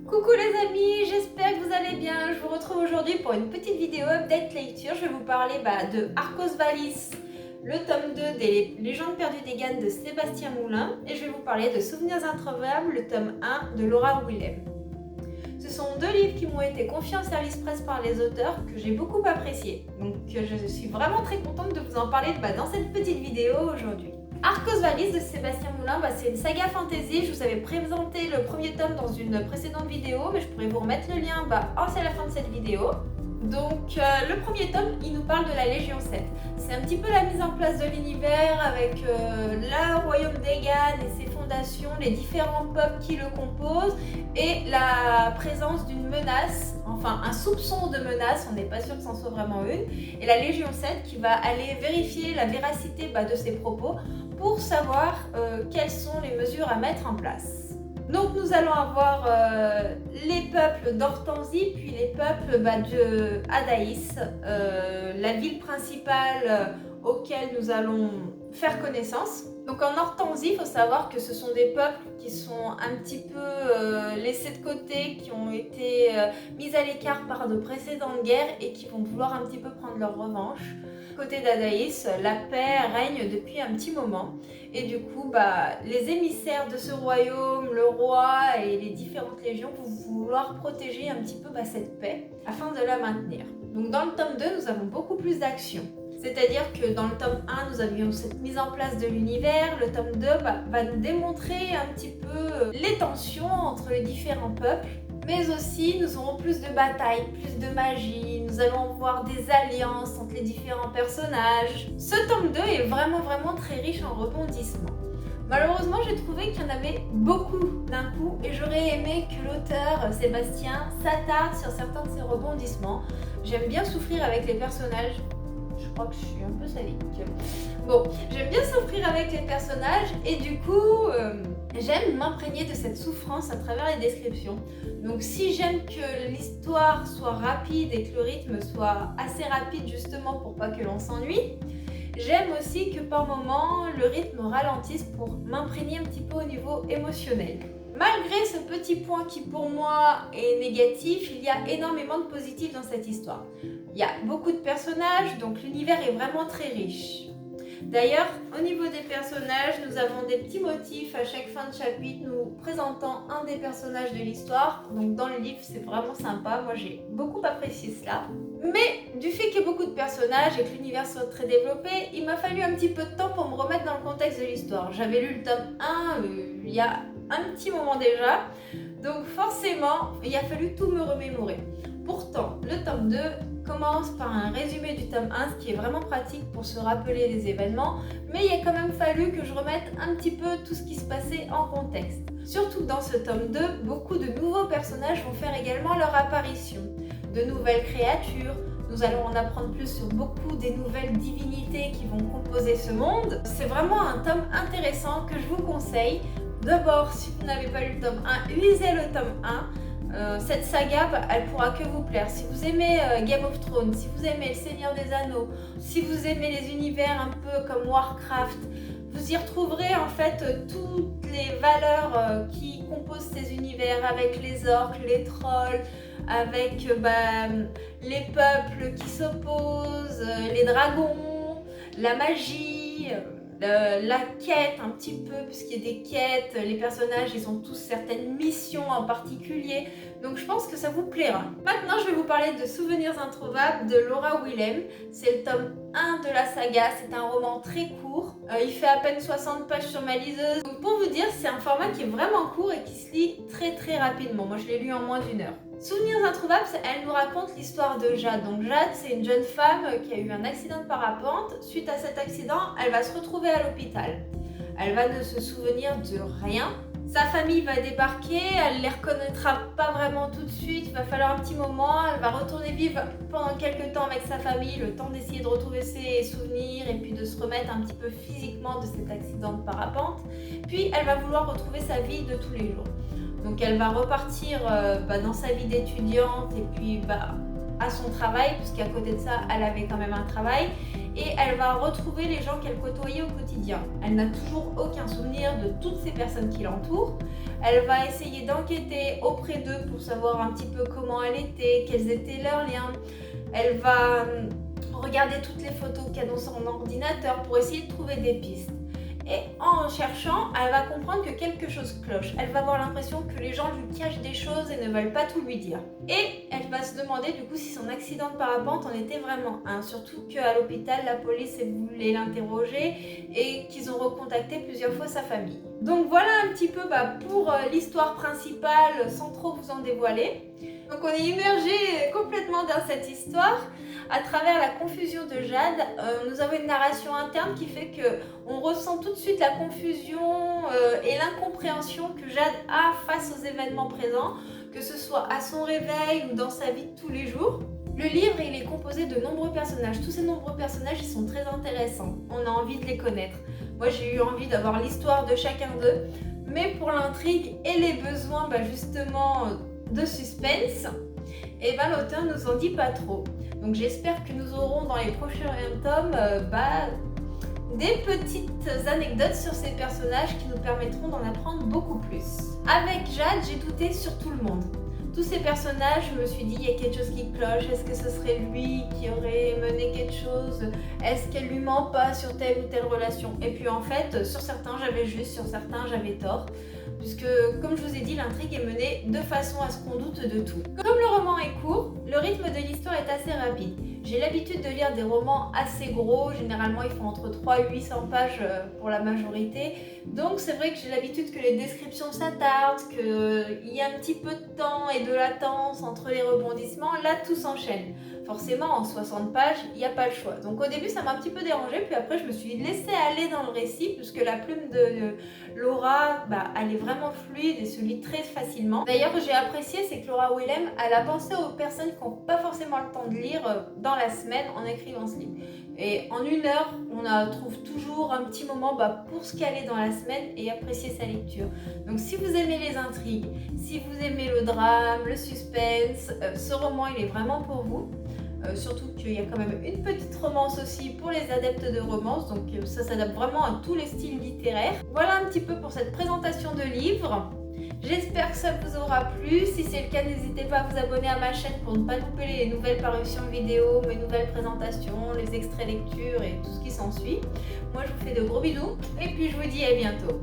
Coucou les amis, j'espère que vous allez bien. Je vous retrouve aujourd'hui pour une petite vidéo update lecture. Je vais vous parler de Arcos Valis, le tome 2 des Légendes perdues d'Egan de Sébastien Moulin, et je vais vous parler de Souvenirs introuvables, le tome 1 de Laura Willem. Ce sont deux livres qui m'ont été confiés en service presse par les auteurs, que j'ai beaucoup appréciés. Donc je suis vraiment très contente de vous en parler dans cette petite vidéo aujourd'hui. Arcos Valis de Sébastien Moulin, c'est une saga fantasy. Je vous avais présenté le premier tome dans une précédente vidéo, mais je pourrais vous remettre le lien à la fin de cette vidéo. Donc le premier tome, il nous parle de la Légion 7. C'est un petit peu la mise en place de l'univers avec le royaume d'Egan et ses fondations, les différents peuples qui le composent et la présence d'une menace, enfin un soupçon de menace, on n'est pas sûr que c'en soit vraiment une, et la Légion 7 qui va aller vérifier la véracité de ses propos pour savoir quelles sont les mesures à mettre en place. Donc nous allons avoir les peuples d'Hortensie, puis les peuples de Adaïs, la ville principale auquel nous allons faire connaissance. Donc en Hortensie, il faut savoir que ce sont des peuples qui sont un petit peu laissés de côté, qui ont été mis à l'écart par de précédentes guerres et qui vont vouloir un petit peu prendre leur revanche. Côté d'Adaïs, la paix règne depuis un petit moment et du coup les émissaires de ce royaume, le roi et les différentes légions vont vouloir protéger un petit peu cette paix afin de la maintenir. Donc dans le tome 2, nous avons beaucoup plus d'action. C'est-à-dire que dans le tome 1, nous avions cette mise en place de l'univers. Le tome 2 va nous démontrer un petit peu les tensions entre les différents peuples. Mais aussi, nous aurons plus de batailles, plus de magie. Nous allons voir des alliances entre les différents personnages. Ce tome 2 est vraiment très riche en rebondissements. Malheureusement, j'ai trouvé qu'il y en avait beaucoup d'un coup et j'aurais aimé que l'auteur, Sébastien, s'attarde sur certains de ces rebondissements. J'aime bien souffrir avec les personnages. Je crois que je suis un peu sadique. Bon, j'aime bien souffrir avec les personnages et du coup, j'aime m'imprégner de cette souffrance à travers les descriptions. Donc si j'aime que l'histoire soit rapide et que le rythme soit assez rapide justement pour pas que l'on s'ennuie, j'aime aussi que par moments, le rythme ralentisse pour m'imprégner un petit peu au niveau émotionnel. Malgré ce petit point qui pour moi est négatif, il y a énormément de positifs dans cette histoire. Il y a beaucoup de personnages, donc l'univers est vraiment très riche. D'ailleurs, au niveau des personnages, nous avons des petits motifs à chaque fin de chapitre nous présentant un des personnages de l'histoire. Donc dans le livre, c'est vraiment sympa, moi j'ai beaucoup apprécié cela. Mais du fait qu'il y ait beaucoup de personnages et que l'univers soit très développé, il m'a fallu un petit peu de temps pour me remettre dans le contexte de l'histoire. J'avais lu le tome 1 il y a un petit moment déjà, donc forcément, il a fallu tout me remémorer. Pourtant, le tome 2 commence par un résumé du tome 1, ce qui est vraiment pratique pour se rappeler les événements, mais il a quand même fallu que je remette un petit peu tout ce qui se passait en contexte. Surtout que dans ce tome 2, beaucoup de nouveaux personnages vont faire également leur apparition. De nouvelles créatures, nous allons en apprendre plus sur beaucoup des nouvelles divinités qui vont composer ce monde. C'est vraiment un tome intéressant que je vous conseille. D'abord, si vous n'avez pas lu le tome 1, lisez le tome 1. Cette saga, elle pourra que vous plaire. Si vous aimez Game of Thrones, si vous aimez Le Seigneur des Anneaux, si vous aimez les univers un peu comme Warcraft, vous y retrouverez en fait toutes les valeurs qui composent ces univers avec les orques, les trolls, avec les peuples qui s'opposent, les dragons, la magie, la quête un petit peu, puisqu'il y a des quêtes, les personnages ils ont tous certaines missions en particulier, donc je pense que ça vous plaira. Maintenant je vais vous parler de Souvenirs introuvables de Laura Willem. C'est le tome 1 de la saga, c'est un roman très court, il fait à peine 60 pages sur ma liseuse, donc pour vous dire c'est un format qui est vraiment court et qui se lit très rapidement. Moi je l'ai lu en moins d'1 heure. Souvenirs introuvables, elle nous raconte l'histoire de Jade. Donc Jade, c'est une jeune femme qui a eu un accident de parapente. Suite à cet accident, elle va se retrouver à l'hôpital. Elle va ne se souvenir de rien. Sa famille va débarquer, elle ne les reconnaîtra pas vraiment tout de suite, il va falloir un petit moment, elle va retourner vivre pendant quelques temps avec sa famille, le temps d'essayer de retrouver ses souvenirs et puis de se remettre un petit peu physiquement de cet accident de parapente. Puis elle va vouloir retrouver sa vie de tous les jours. Donc elle va repartir dans sa vie d'étudiante et puis à son travail, puisqu'à côté de ça, elle avait quand même un travail, et elle va retrouver les gens qu'elle côtoyait au quotidien. Elle n'a toujours aucun souvenir de toutes ces personnes qui l'entourent. Elle va essayer d'enquêter auprès d'eux pour savoir un petit peu comment elle était, quels étaient leurs liens. Elle va regarder toutes les photos qu'il y a dans son ordinateur pour essayer de trouver des pistes. Et en cherchant, elle va comprendre que quelque chose cloche. Elle va avoir l'impression que les gens lui cachent des choses et ne veulent pas tout lui dire. Et elle va se demander du coup si son accident de parapente en était vraiment un. Surtout qu'à l'hôpital, la police voulait l'interroger et qu'ils ont recontacté plusieurs fois sa famille. Donc voilà un petit peu pour l'histoire principale sans trop vous en dévoiler. Donc on est immergé complètement dans cette histoire. À travers la confusion de Jade, nous avons une narration interne qui fait qu'on ressent tout de suite la confusion et l'incompréhension que Jade a face aux événements présents, que ce soit à son réveil ou dans sa vie de tous les jours. Le livre, il est composé de nombreux personnages. Tous ces nombreux personnages, ils sont très intéressants. On a envie de les connaître. Moi, j'ai eu envie d'avoir l'histoire de chacun d'eux. Mais pour l'intrigue et les besoins justement de suspense, l'auteur nous en dit pas trop. Donc j'espère que nous aurons dans les prochains tomes des petites anecdotes sur ces personnages qui nous permettront d'en apprendre beaucoup plus. Avec Jade, j'ai douté sur tout le monde. Tous ces personnages, je me suis dit, il y a quelque chose qui cloche. Est-ce que ce serait lui qui aurait mené quelque chose? Est-ce qu'elle lui ment pas sur telle ou telle relation? Et puis en fait, sur certains j'avais juste, sur certains j'avais tort. Puisque, comme je vous ai dit, l'intrigue est menée de façon à ce qu'on doute de tout. Comme le roman est court, le rythme de l'histoire est assez rapide. J'ai l'habitude de lire des romans assez gros, généralement ils font entre 300 et 800 pages pour la majorité. Donc c'est vrai que j'ai l'habitude que les descriptions s'attardent, qu'il y a un petit peu de temps et de latence entre les rebondissements. Là, tout s'enchaîne. Forcément, en 60 pages, il n'y a pas le choix. Donc au début, ça m'a un petit peu dérangée, puis après, je me suis laissée aller dans le récit, puisque la plume de Laura, elle est vraiment fluide et se lit très facilement. D'ailleurs, j'ai apprécié, c'est que Laura Wilhelm, elle a pensé aux personnes qui n'ont pas forcément le temps de lire dans la semaine en écrivant ce livre. Et en 1 heure, on trouve toujours un petit moment pour se caler dans la semaine et apprécier sa lecture. Donc si vous aimez les intrigues, si vous aimez le drame, le suspense, ce roman, il est vraiment pour vous. Surtout qu'il y a quand même une petite romance aussi pour les adeptes de romance, donc ça s'adapte vraiment à tous les styles littéraires. Voilà un petit peu pour cette présentation de livre. J'espère que ça vous aura plu. Si c'est le cas, n'hésitez pas à vous abonner à ma chaîne pour ne pas louper les nouvelles parutions vidéo, mes nouvelles présentations, les extraits lecture et tout ce qui s'ensuit. Moi, je vous fais de gros bisous et puis je vous dis à bientôt.